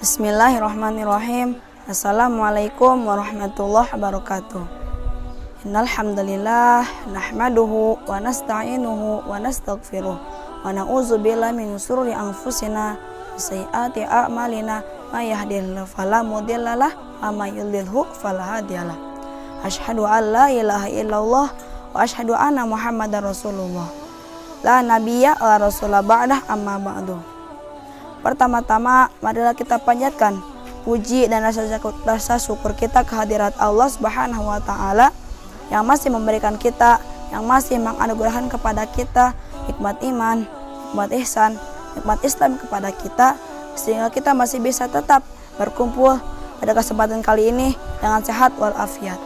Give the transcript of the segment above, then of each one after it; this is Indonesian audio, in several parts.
Bismillahirrahmanirrahim. Assalamualaikum warahmatullahi wabarakatuh. Innal hamdalillah nahmaduhu wa nasta'inuhu wa nastaghfiruh wa na'udzu billahi min shururi anfusina wa sayyiati a'malina may yahdihillahu fala mudhillalah wa may yudlilhu fala hadiyalah. Asyhadu an la ilaha illallah wa asyhadu anna Muhammadar Rasulullah. La nabiyya wa rasulah ba'dah amma ba'du. Pertama-tama, marilah kita panjatkan puji dan rasa syukur kita kehadirat Allah Subhanahu wa Ta'ala yang masih memberikan kita, yang masih menganugerahkan kepada kita nikmat iman, nikmat ihsan, nikmat Islam kepada kita, sehingga kita masih bisa tetap berkumpul pada kesempatan kali ini dengan sehat walafiat.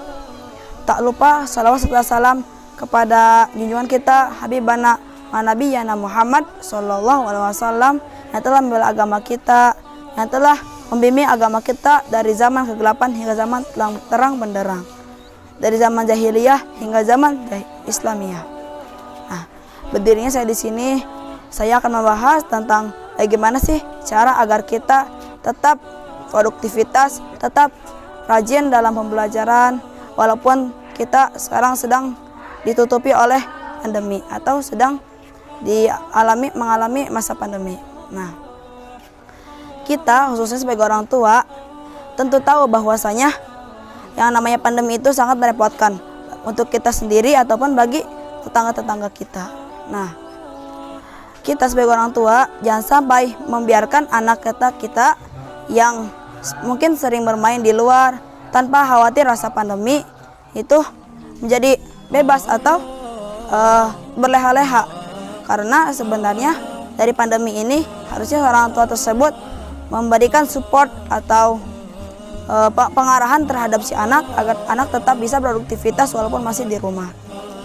Tak lupa salawat serta salam kepada junjungan kita Habibana Nabiyana Muhammad sallallahu alaihi wasallam yang telah membela agama kita, yang telah membimbing agama kita dari zaman kegelapan hingga zaman terang benderang, dari zaman jahiliyah hingga zaman Islamiyah. Nah, berdirinya saya di sini, saya akan membahas tentang bagaimana sih cara agar kita tetap produktivitas, tetap rajin dalam pembelajaran, walaupun kita sekarang sedang ditutupi oleh pandemi atau sedang mengalami masa pandemi. Nah, kita khususnya sebagai orang tua tentu tahu bahwasanya yang namanya pandemi itu sangat merepotkan untuk kita sendiri ataupun bagi tetangga-tetangga kita. Nah, kita sebagai orang tua jangan sampai membiarkan anak kita yang mungkin sering bermain di luar tanpa khawatir rasa pandemi itu menjadi bebas atau berleha-leha, karena sebenarnya dari pandemi ini harusnya orang tua tersebut memberikan support atau pengarahan terhadap si anak agar anak tetap bisa produktivitas walaupun masih di rumah.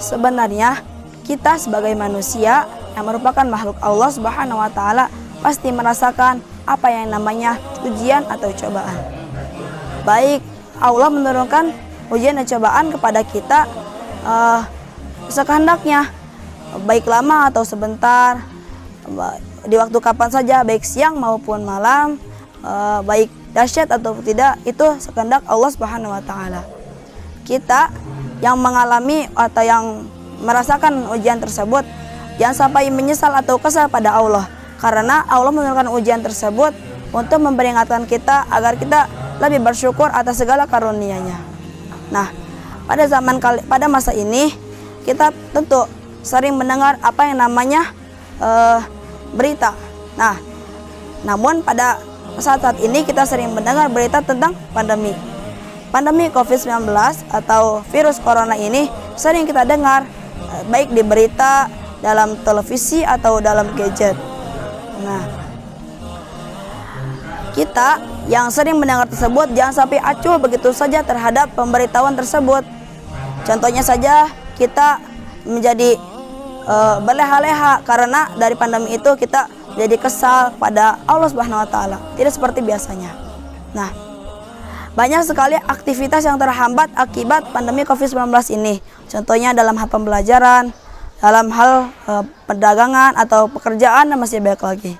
Sebenarnya kita sebagai manusia yang merupakan makhluk Allah Subhanahu wa Ta'ala pasti merasakan apa yang namanya ujian atau cobaan. Baik Allah menurunkan ujian dan cobaan kepada kita sekehendaknya, baik lama atau sebentar, di waktu kapan saja, baik siang maupun malam, baik dahsyat atau tidak, itu sekehendak Allah Subhanahu wa Ta'ala. Kita yang mengalami atau yang merasakan ujian tersebut jangan sampai menyesal atau kesal pada Allah, karena Allah menurunkan ujian tersebut untuk memperingatkan kita agar kita lebih bersyukur atas segala karunia-Nya. Nah, pada masa ini kita tentu sering mendengar apa yang namanya berita. Nah, namun pada saat ini kita sering mendengar berita tentang pandemi. Pandemi COVID-19 atau virus corona ini sering kita dengar baik di berita, dalam televisi atau dalam gadget. Nah, kita yang sering mendengar tersebut jangan sampai acuh begitu saja terhadap pemberitahuan tersebut. Contohnya saja kita menjadi berleha-leha karena dari pandemi itu kita jadi kesal pada Allah Subhanahu wa Ta'ala, tidak seperti biasanya. Nah, banyak sekali aktivitas yang terhambat akibat pandemi COVID-19 ini. Contohnya dalam hal pembelajaran, dalam hal perdagangan atau pekerjaan, dan masih banyak lagi.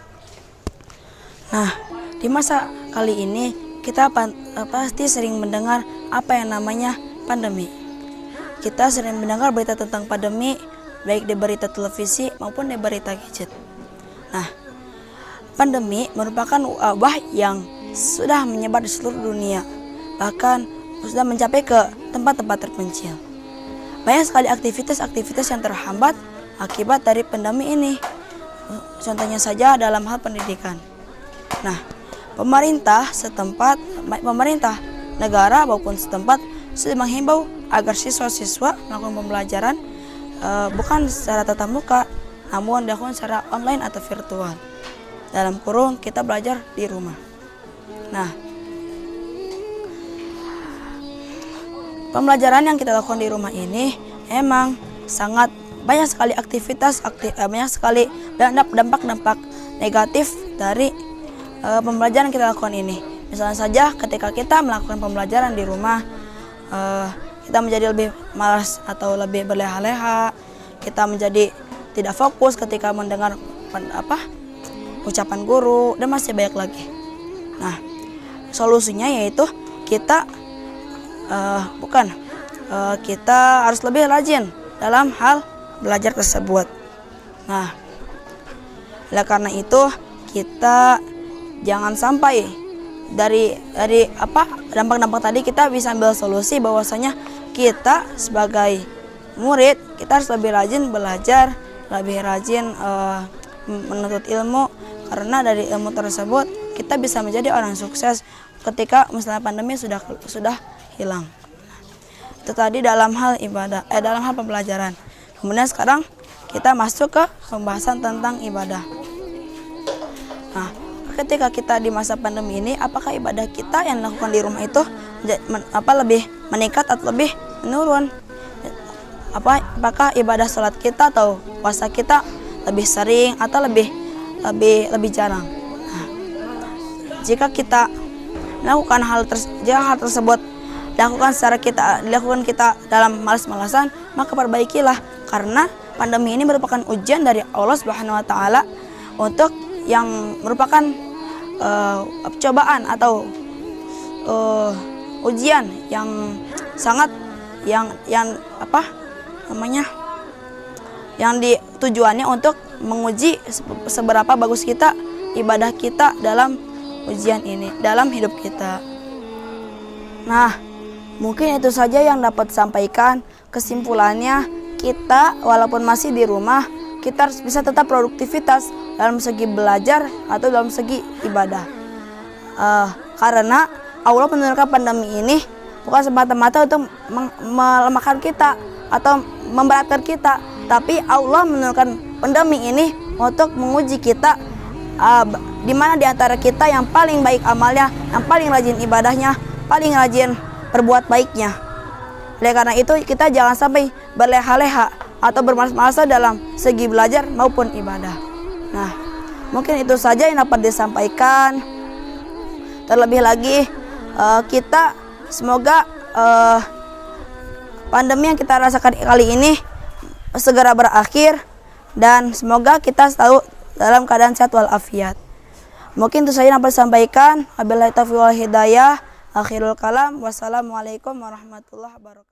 Nah, di masa kali ini kita pasti sering mendengar apa yang namanya pandemi. Kita sering mendengar berita tentang pandemi, baik di berita televisi maupun di berita gadget. Nah, pandemi merupakan wabah yang sudah menyebar di seluruh dunia, bahkan sudah mencapai ke tempat-tempat terpencil. Banyak sekali aktivitas-aktivitas yang terhambat akibat dari pandemi ini. Contohnya saja dalam hal pendidikan. Nah, pemerintah negara maupun setempat sudah menghimbau agar siswa-siswa melakukan pembelajaran bukan secara tatap muka, namun dilakukan secara online atau virtual. Dalam kurung kita belajar di rumah. Nah, pembelajaran yang kita lakukan di rumah ini emang sangat banyak sekali banyak sekali dampak-dampak negatif dari pembelajaran yang kita lakukan ini. Misalnya saja ketika kita melakukan pembelajaran di rumah, kita menjadi lebih malas atau lebih berleha-leha, kita menjadi tidak fokus ketika mendengar ucapan guru, dan masih banyak lagi. Nah, solusinya yaitu kita kita harus lebih rajin dalam hal belajar tersebut. Nah, oleh karena itu kita jangan sampai dari dampak-dampak tadi kita bisa ambil solusi bahwasanya kita sebagai murid kita harus lebih rajin belajar, lebih rajin menuntut ilmu, karena dari ilmu tersebut kita bisa menjadi orang sukses ketika misalnya pandemi sudah hilang. Itu tadi dalam hal ibadah, dalam hal pembelajaran. Kemudian sekarang kita masuk ke pembahasan tentang ibadah. Nah, ketika kita di masa pandemi ini, apakah ibadah kita yang dilakukan di rumah itu lebih meningkat atau lebih menurun? Apakah ibadah sholat kita atau puasa kita lebih sering atau lebih jarang? Nah, jika kita melakukan hal tersebut dilakukan kita dalam malas-malasan, maka perbaikilah, karena pandemi ini merupakan ujian dari Allah Subhanahu wa taala untuk yang merupakan cobaan atau ujian yang sangat yang tujuannya untuk menguji seberapa bagus kita ibadah kita dalam ujian ini, dalam hidup kita. Nah, mungkin itu saja yang dapat disampaikan. Kesimpulannya, kita walaupun masih di rumah, kita harus bisa tetap produktivitas dalam segi belajar atau dalam segi ibadah. Karena Allah menurunkan pandemi ini bukan semata-mata untuk melemahkan kita atau memberatkan kita, tapi Allah menurunkan pandemi ini untuk menguji kita, di mana di antara kita yang paling baik amalnya, yang paling rajin ibadahnya, paling rajin berbuat baiknya. Oleh karena itu kita jangan sampai berleha-leha atau bermalas-malasan dalam segi belajar maupun ibadah. Nah, mungkin itu saja yang dapat disampaikan. Terlebih lagi kita semoga pandemi yang kita rasakan kali ini segera berakhir, dan semoga kita selalu dalam keadaan sehat walafiat. Mungkin itu saja yang dapat disampaikan. Wabillahi taufiq wal hidayah. Akhirul kalam. Wassalamualaikum warahmatullahi wabarakatuh.